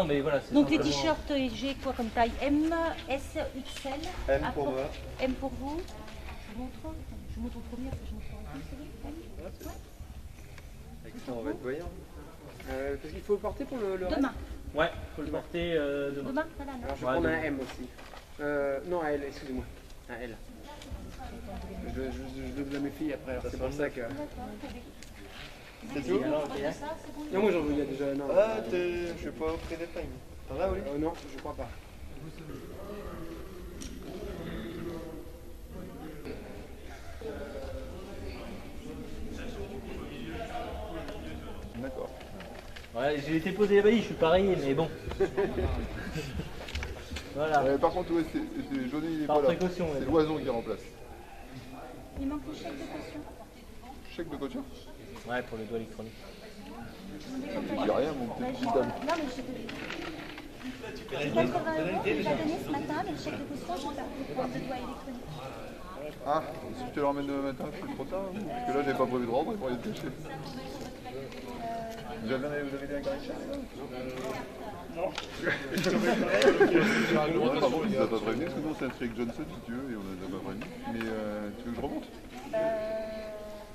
non, mais voilà. Donc les t-shirts, j'ai quoi comme taille? M, S, XL. M pour moi. M pour vous. Je montre au premier, je montre au deuxième. Avec ça, on va être voyant. Parce qu'il faut le porter pour le reste. Demain. Ouais, faut le porter demain. Demain, voilà. Alors je vais prendre un M aussi. Non, un L, excusez-moi. Un L. Je donne à mes filles après, alors c'est pour ça que... C'est tout? Non, moi j'en veux, il y a déjà... Non, Ah, je suis pas auprès des fringues. T'en as, oui? non, je crois pas. D'accord. Ouais, j'ai été posé les valises, je suis pareil, mais bon. Voilà. Par contre, ouais, c'est Johnny, il est Par pas là. précaution, C'est ouais. l'oison qui remplace. Il manque le chèque de caution. Chèque de caution? Ouais, pour le doigt électronique. Je dis rien, mon petit dame. Non, mais je te dis. J'ai 80 € déjà donné ce matin, mais le chèque de caution, je vais faire pour le doigt électronique. Ah, si je te le ramène demain matin, c'est trop tard. Parce que là, j'avais pas prévu de rendre, il pourrait être caché. Vous avez des incarnations? Non. Par contre, il ne nous a pas prévenu, parce que nous, c'est un truc avec Johnson, si tu veux, et on ne les a pas prévenus. Mais tu veux que je remonte?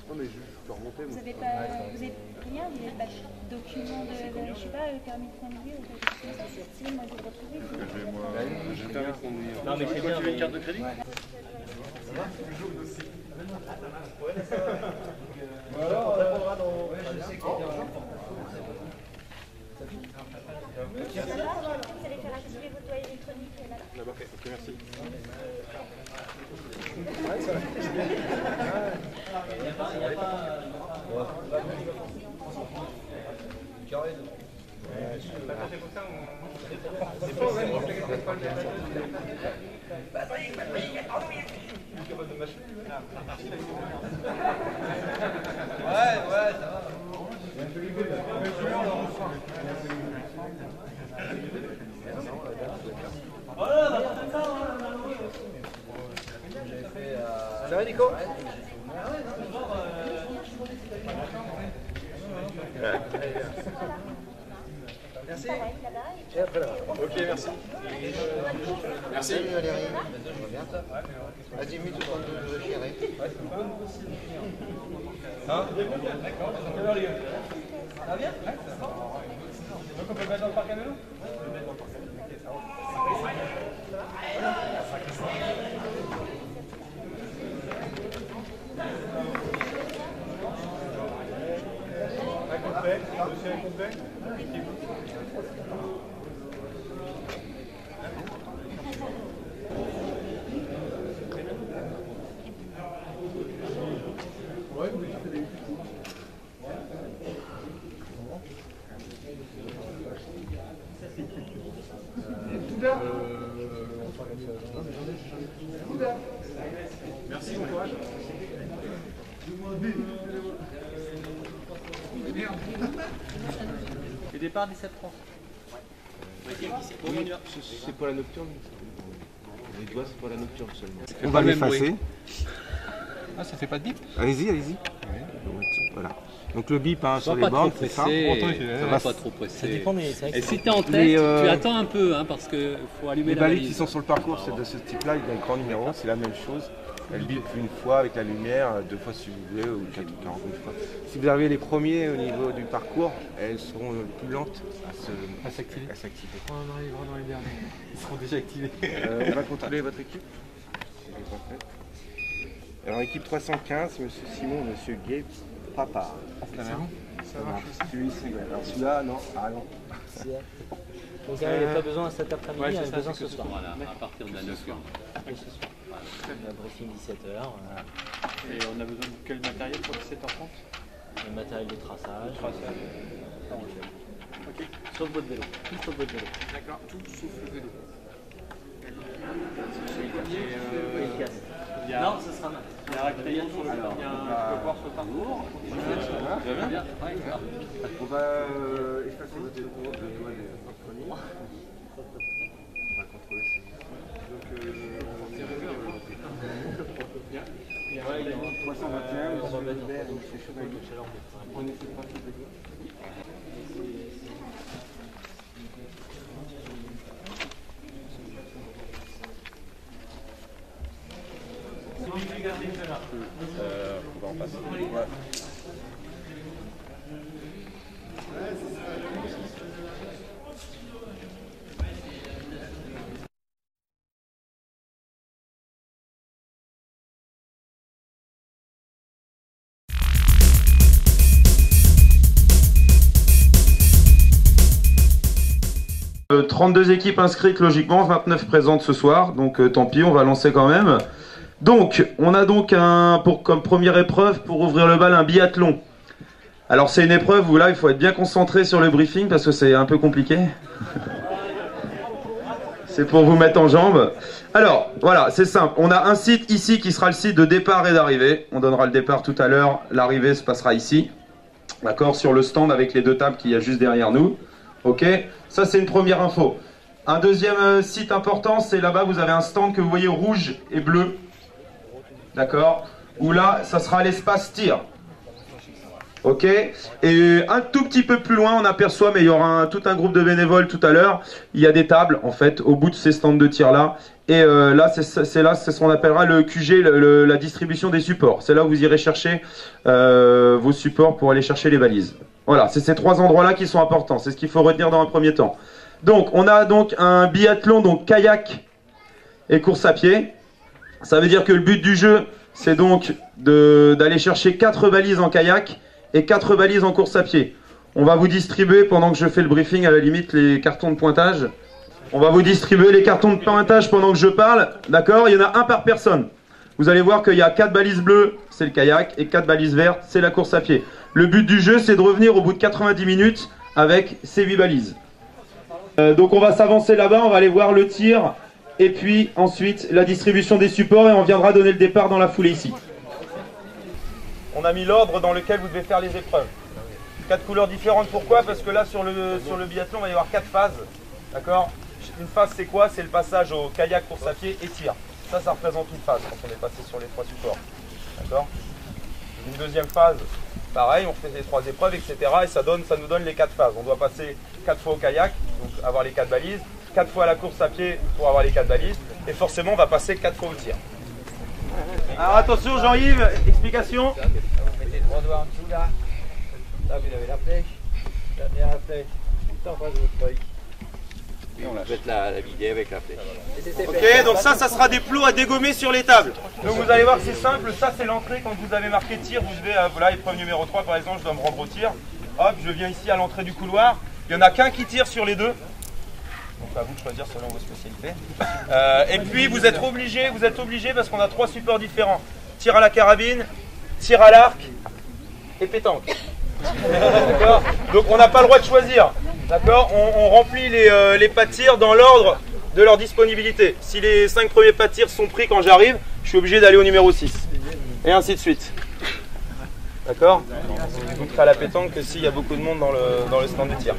Non, mais je peux remonter. Vous avez pas, vous avez rien, vous n'avez pas de document de, je sais pas, permis de conduire ou quelque chose comme ça. Sinon, moi, je vais le retrouver. J'ai permis de conduire. Non, mais c'est bien. Tu veux une carte de crédit? Vous allez faire activer votre doigt électronique là-bas. Là-bas, ok, merci. Ça va Nico? Merci. Et après là. Ok, merci. Merci. Salut Valérie, Azimut 72 Chéré. Hein? Ça va bien? Donc on peut le mettre dans le parc à vélo? Merci, bon courage. Et départ 17h30. C'est pas la nocturne. Les doigts, c'est pas la nocturne seulement. On va l'effacer. Ah, ça fait pas de bip? Allez-y, allez-y. Voilà. Donc le bip hein, sur les pas bornes, trop c'est ça. pressé, Ça va pas trop pressé. Ça dépend des. Et si t'es en tête, Les, tu attends un peu, hein, parce qu'il faut allumer Les la balais valise. qui sont sur le parcours, c'est de ce type-là, il y a un grand numéro, c'est la même chose. Elle bip une fois avec la lumière, deux fois si vous voulez, ou 41 fois. Si vous arrivez les premiers au niveau du parcours, elles seront plus lentes à s'activer. Oh, on arrive dans les derniers. Ils seront déjà activés. On va contrôler votre équipe. Alors équipe 315, monsieur Simon, monsieur Gay, Papa. Ça marche aussi. Celui, alors celui-là, non, ah non. Donc il n'y avait pas besoin cet après-midi, il y avait besoin ce soir. Voilà, à partir de la nocturne. La briefing 17h. Et on a besoin de quel matériel pour 17h30? Le matériel de traçage. Ok. Sauf votre vélo. Tout sauf votre vélo. D'accord, tout sauf le vélo. Non, ce sera mal. Il y a un rayon sur le parcours. Il y a un support sur le parcours. Ça va bien? On va effacer votre doigt électronique. On va contrôler ça. Ouais, il y a 321, on va mettre monsieur Vert, dans monsieur Chevalier. On essaie de pas tout. On va en passer. Ouais. Euh, 32 équipes inscrites logiquement, 29 présentes ce soir, donc tant pis, on va lancer quand même. Donc, on a donc comme première épreuve, pour ouvrir le bal, un biathlon. Alors c'est une épreuve où là, il faut être bien concentré sur le briefing parce que c'est un peu compliqué. C'est pour vous mettre en jambes. Alors, voilà, c'est simple. On a un site ici qui sera le site de départ et d'arrivée. On donnera le départ tout à l'heure, l'arrivée se passera ici. D'accord, sur le stand avec les deux tables qu'il y a juste derrière nous. Ok, ça c'est une première info. Un deuxième site important, c'est là-bas, vous avez un stand que vous voyez rouge et bleu. D'accord, où là, ça sera l'espace tir. Ok, et un tout petit peu plus loin, on aperçoit, mais il y aura tout un groupe de bénévoles tout à l'heure. Il y a des tables, en fait, au bout de ces stands de tir-là. Et là, c'est ce qu'on appellera le QG, la distribution des supports. C'est là où vous irez chercher vos supports pour aller chercher les balises. Voilà, c'est ces trois endroits-là qui sont importants. C'est ce qu'il faut retenir dans un premier temps. Donc, on a donc un biathlon, donc kayak et course à pied. Ça veut dire que le but du jeu, c'est donc d'aller chercher 4 balises en kayak et 4 balises en course à pied. On va vous distribuer, pendant que je fais le briefing, à la limite, les cartons de pointage. On va vous distribuer les cartons de pointage pendant que je parle. D'accord? Il y en a un par personne. Vous allez voir qu'il y a 4 balises bleues, c'est le kayak, et 4 balises vertes, c'est la course à pied. Le but du jeu, c'est de revenir au bout de 90 minutes avec ces 8 balises. Donc on va s'avancer là-bas, on va aller voir le tir, et puis ensuite la distribution des supports, et on viendra donner le départ dans la foulée ici. On a mis l'ordre dans lequel vous devez faire les épreuves. 4 couleurs différentes, pourquoi? Parce que là, sur le biathlon, il va y avoir 4 phases. D'accord? Une phase, c'est quoi? C'est le passage au kayak, course à pied et tir. Ça représente une phase quand on est passé sur les 3 supports. D'accord? Une deuxième phase, pareil, on fait les 3 épreuves, etc. Et ça nous donne les 4 phases. On doit passer 4 fois au kayak, donc avoir les 4 balises, 4 fois à la course à pied pour avoir les 4 balises, et forcément on va passer 4 fois au tir. Alors attention Jean-Yves, explication. Vous mettez 3 doigts en dessous là. Là vous avez la flèche. Dernière la flèche. Tout en face de votre feuille. Et on la jette la vidéo avec la flèche. Ok, donc ça sera des plots à dégommer sur les tables. Donc vous allez voir que c'est simple, ça c'est l'entrée. Quand vous avez marqué tir, vous devez, voilà, épreuve numéro 3 par exemple, je dois me rendre au tir. Hop, je viens ici à l'entrée du couloir. Il n'y en a qu'un qui tire sur les deux. Donc à vous de choisir selon vos spécialités. Et puis vous êtes obligé parce qu'on a 3 supports différents. Tir à la carabine, tir à l'arc et pétanque. D'accord? Donc on n'a pas le droit de choisir. D'accord? On remplit les pas de tir dans l'ordre de leur disponibilité. Si les 5 premiers pas de tir sont pris quand j'arrive, je suis obligé d'aller au numéro 6. Et ainsi de suite. D'accord? On goûtera la pétanque que s'il y a beaucoup de monde dans le stand de tir.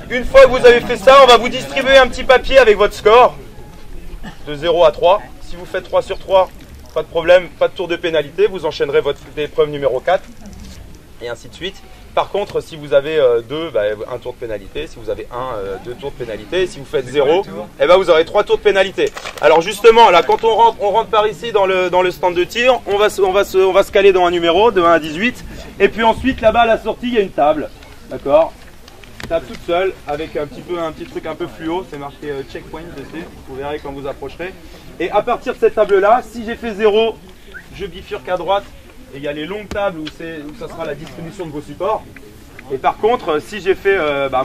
Une fois que vous avez fait ça, on va vous distribuer un petit papier avec votre score de 0 à 3. Si vous faites 3 sur 3, pas de problème, pas de tour de pénalité. Vous enchaînerez votre épreuve numéro 4 et ainsi de suite. Par contre, si vous avez 2, un tour de pénalité. Si vous avez 1, 2 tours de pénalité. Si vous faites 0, eh ben vous aurez 3 tours de pénalité. Alors justement, là, quand on rentre par ici dans le stand de tir. On va se caler dans un numéro de 1 à 18. Et puis ensuite, là-bas à la sortie, il y a une table. D'accord? Table toute seule avec un petit truc un peu fluo. C'est marqué checkpoint dessus. Vous verrez quand vous approcherez. Et à partir de cette table-là, si j'ai fait 0, je bifurque à droite. Et il y a les longues tables où ça sera la distribution de vos supports. Et par contre, si j'ai fait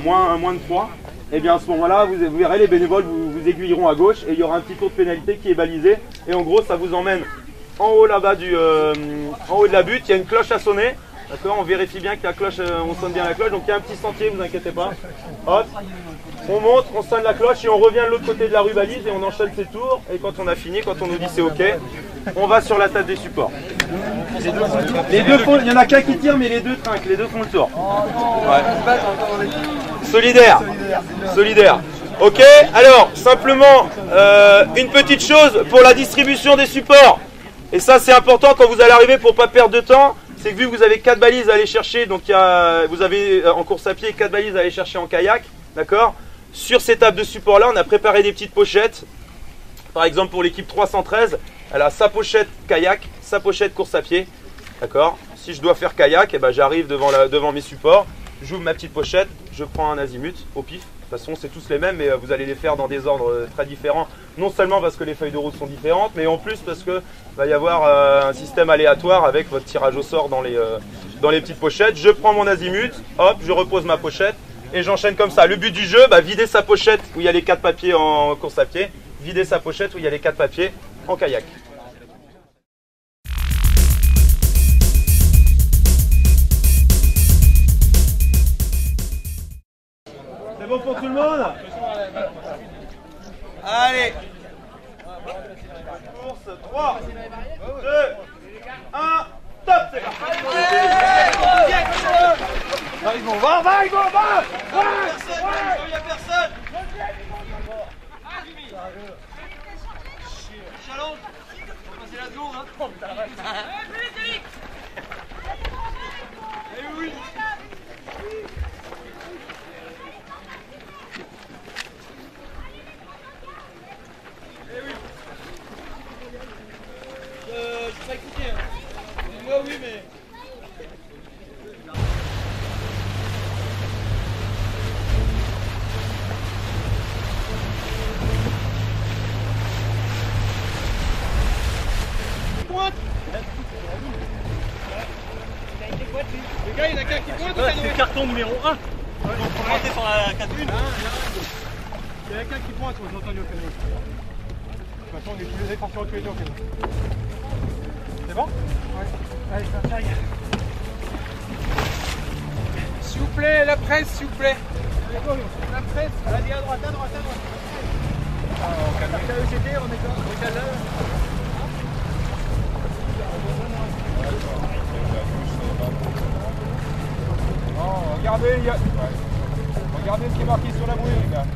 moins de 3, et bien à ce moment-là, vous verrez les bénévoles vous aiguilleront à gauche et il y aura un petit tour de pénalité qui est balisé. Et en gros, ça vous emmène en haut là-bas en haut de la butte. Il y a une cloche à sonner. D'accord, on vérifie bien que la cloche, on sonne bien la cloche. Donc il y a un petit sentier, vous inquiétez pas. Hop, on monte, on sonne la cloche et on revient de l'autre côté de la rue balise et on enchaîne ses tours. Et quand on a fini, quand on nous dit c'est ok, on va sur la table des supports. Les deux font, il y en a qu'un qui tire, mais les deux trinquent, les deux font le tour. Ouais. Solidaire. Ok, alors simplement une petite chose pour la distribution des supports. Et ça c'est important quand vous allez arriver pour pas perdre de temps. C'est que vu que vous avez 4 balises à aller chercher, donc vous avez en course à pied 4 balises à aller chercher en kayak, d'accord? Sur ces tables de support là, on a préparé des petites pochettes. Par exemple pour l'équipe 313, elle a sa pochette kayak, sa pochette course à pied. D'accord? Si je dois faire kayak, eh ben, j'arrive devant mes supports, j'ouvre ma petite pochette, je prends un azimut au pif. De toute façon, c'est tous les mêmes, mais vous allez les faire dans des ordres très différents. Non seulement parce que les feuilles de route sont différentes, mais en plus parce qu'il va y avoir un système aléatoire avec votre tirage au sort dans les petites pochettes. Je prends mon azimut, hop, je repose ma pochette et j'enchaîne comme ça. Le but du jeu, vider sa pochette où il y a les 4 papiers en course à pied, vider sa pochette où il y a les 4 papiers en kayak. C'est bon pour tout le monde? Allez. Course, 3, 2, 1, top, c'est parti. Va, il y a personne. Challenge. On va passer la seconde, hein. Eh oui. Je suis pas écouté, hein. Moi oui, mais... Pointe. Le gars, il y en a qu'un qui pointe. C'est le carton numéro 1. Donc faut monter sur la 4-1. Il y en a qu'un qui pointe, j'ai entendu au canon. De toute façon, on est tous les attention tous les deux au canon. C'est bon? Ouais. Allez, ça regarde. S'il vous plaît, la presse, s'il vous plaît. La presse, allez à droite, à droite, à droite. On calme le KEGT, on est comme au calme. Regardez ce qui est marqué sur la brouille, les gars.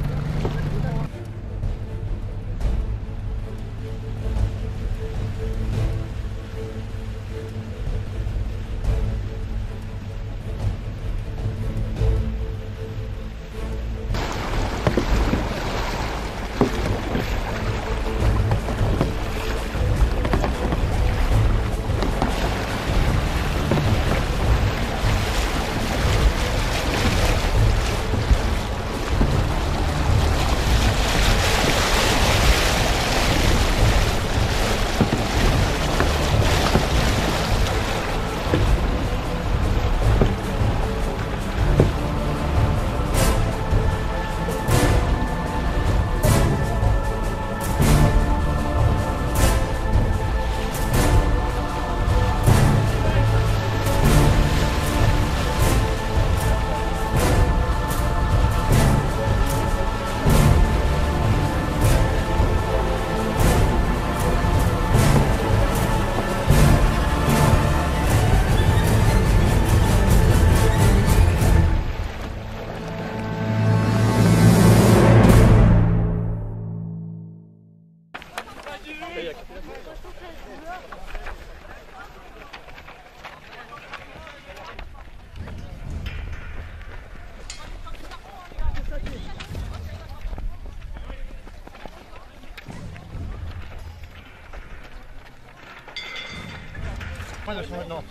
Non,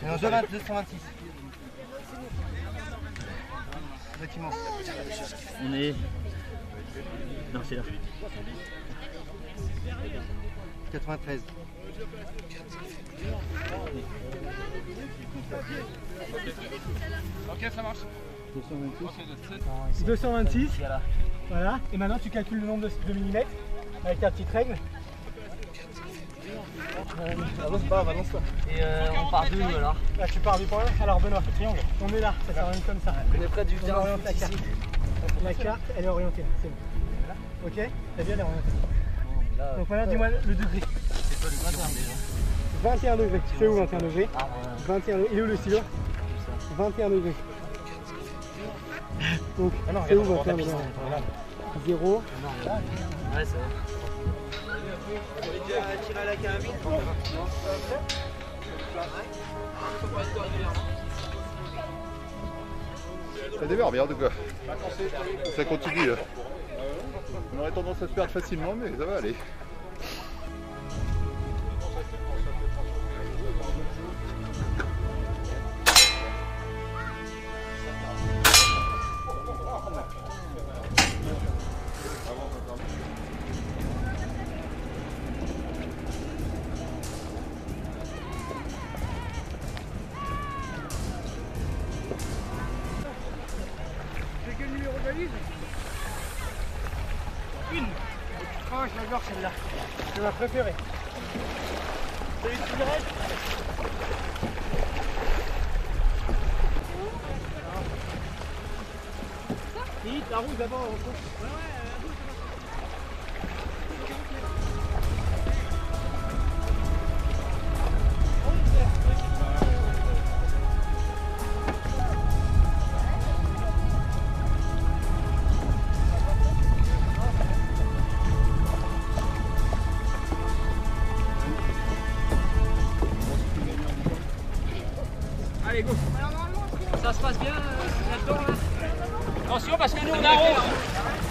226. Bâtiment. On est... Non, c'est là. 93. Ok, ça marche. 226. Voilà. Et maintenant tu calcules le nombre de millimètres avec ta petite règle. Avance pas. Et on part d'où alors? Là tu pars du point. Alors Benoît, triangle. On est là, ça s'oriente comme ça. On est près du terrain. Oriente la carte. La carte, elle est orientée. C'est bon. Ok? T'as bien, elle est orientée. Donc voilà, dis-moi le degré. C'est pas le 21 déjà. 21 degrés. C'est où 21 degrés? 21 degrés. Il est où le stylo? 21 degrés. Donc, c'est où 21 degrés? 0. Ouais, c'est vrai. Vous avez déjà tiré à la carabine? Ça démarre bien en tout cas. Ça continue. On aurait tendance à se perdre facilement, mais ça va aller. C'est quel numéro de valise? Une. Oh, je l'adore celle-là. C'est ma préférée. Vous avez une cigarette? Vite, la rouge d'abord. Ouais, ouais, allez, go. Ça se passe bien là-dedans là. Attention parce que nous on arrose.